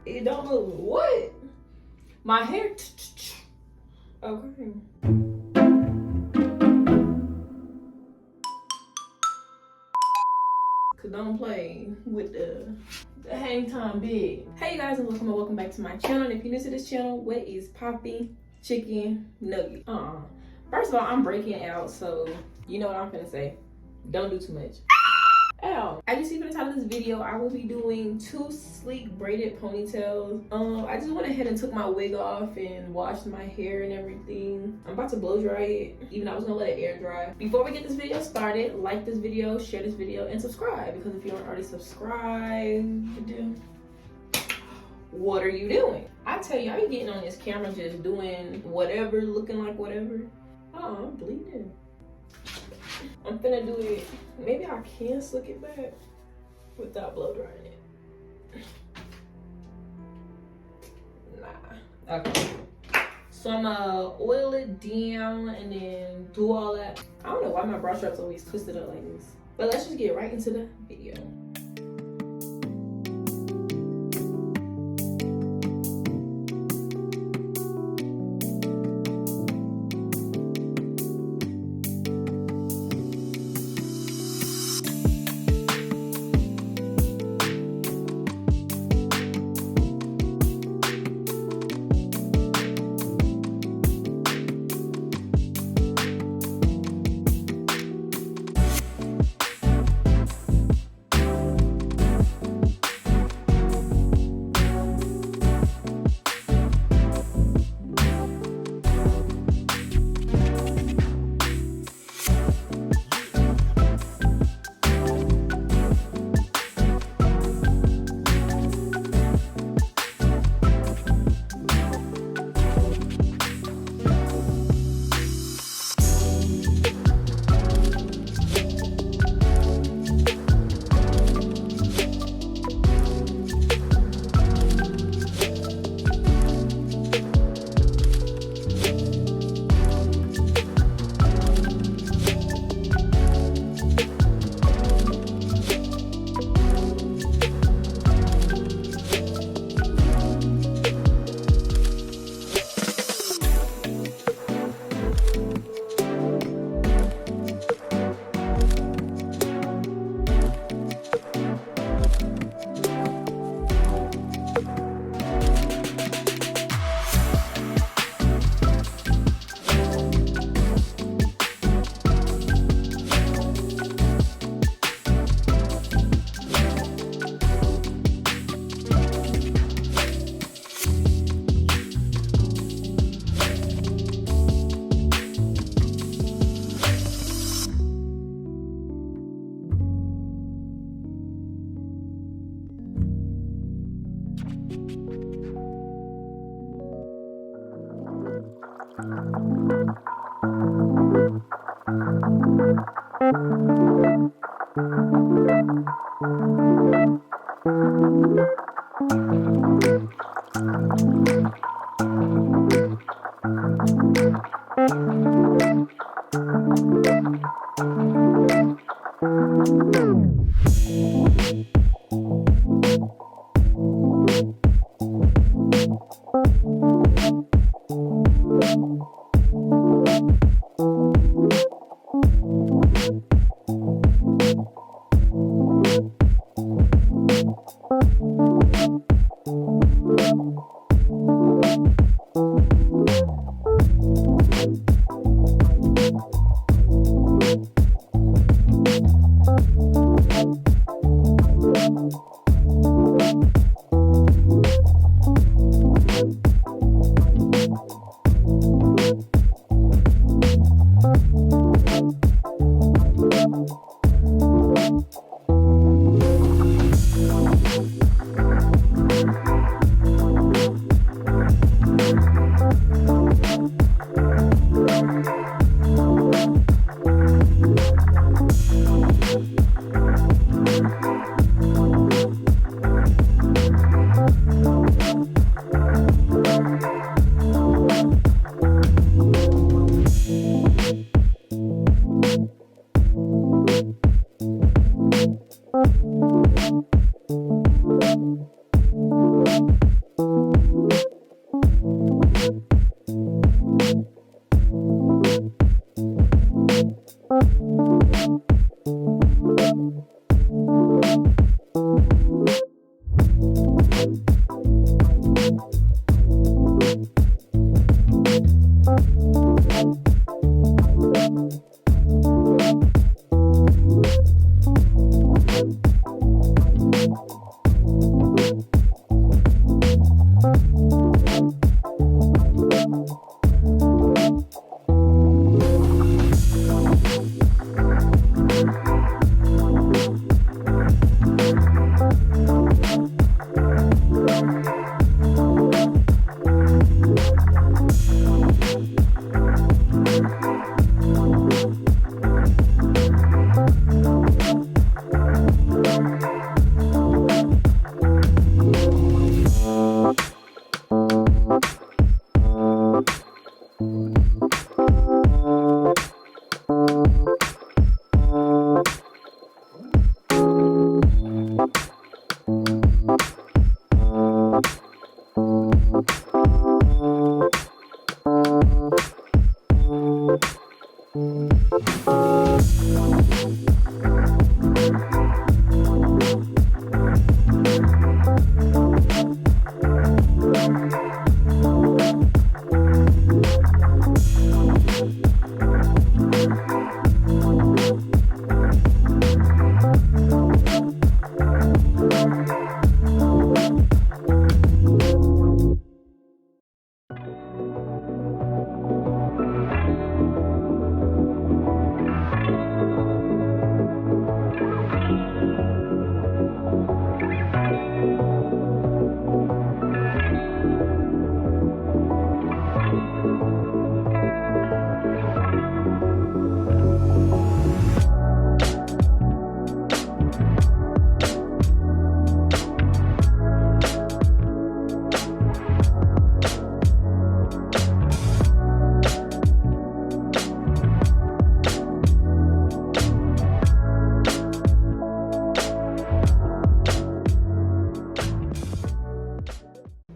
It don't look what? My hair. Okay. Cause don't play with the hang time big. Hey you guys, and welcome back to my channel. And if you're new to this channel, what is popping chicken nugget? First of all, I'm breaking out, so you know what I'm gonna say. Don't do too much. Ow. As you see from the title of this video, I will be doing 2 sleek braided ponytails. I just went ahead and took my wig off and washed my hair and everything. I'm about to blow dry it, even though I was gonna let it air dry. Before we get this video started, like this video, share this video, and subscribe, because if you aren't already subscribed, what are you doing? I tell you, I be getting on this camera just doing whatever, looking like whatever. Oh, I'm bleeding. I'm finna do it. Maybe I can slick it back without blow drying it. Nah. Okay. So I'm gonna oil it down and then do all that. I don't know why my bra strap's always twisted up like this. But let's just get right into the video.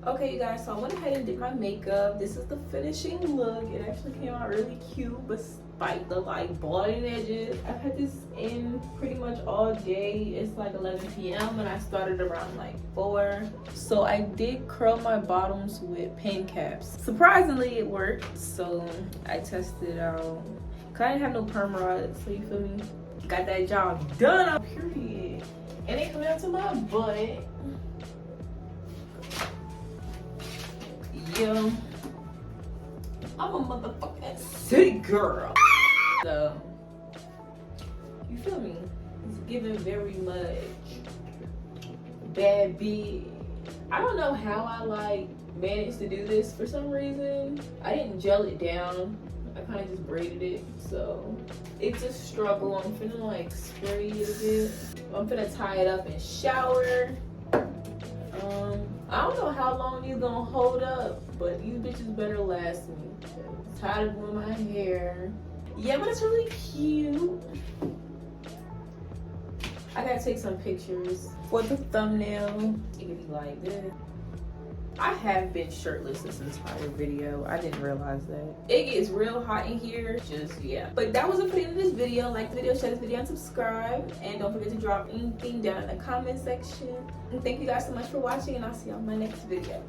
Okay, you guys, so I went ahead and did my makeup. This is the finishing look. It actually came out really cute, despite the like balding edges. I've had this in pretty much all day. It's like 11 p.m. and I started around like 4. So I did curl my bottoms with pen caps. Surprisingly, it worked. So I tested it out. Cause I didn't have no perm rods, so you feel me? Got that job done. Period. And it coming out to my butt. Yo, I'm a motherfucking city girl. So, you feel me? It's giving very much bad bitch. I don't know how I like managed to do this for some reason. I didn't gel it down. I kind of just braided it. So, it's a struggle. I'm finna like spray it a bit. I'm finna tie it up and shower. I don't know how long these gonna hold up, but these bitches better last me. I'm tired of doing my hair. Yeah, but it's really cute. I gotta take some pictures for the thumbnail. It could be like this. I have been shirtless this entire video. I didn't realize that. It gets real hot in here. Just, yeah. But that was it for the end of this video. Like the video, share this video, and subscribe. And don't forget to drop anything down in the comment section. And thank you guys so much for watching, and I'll see you on my next video.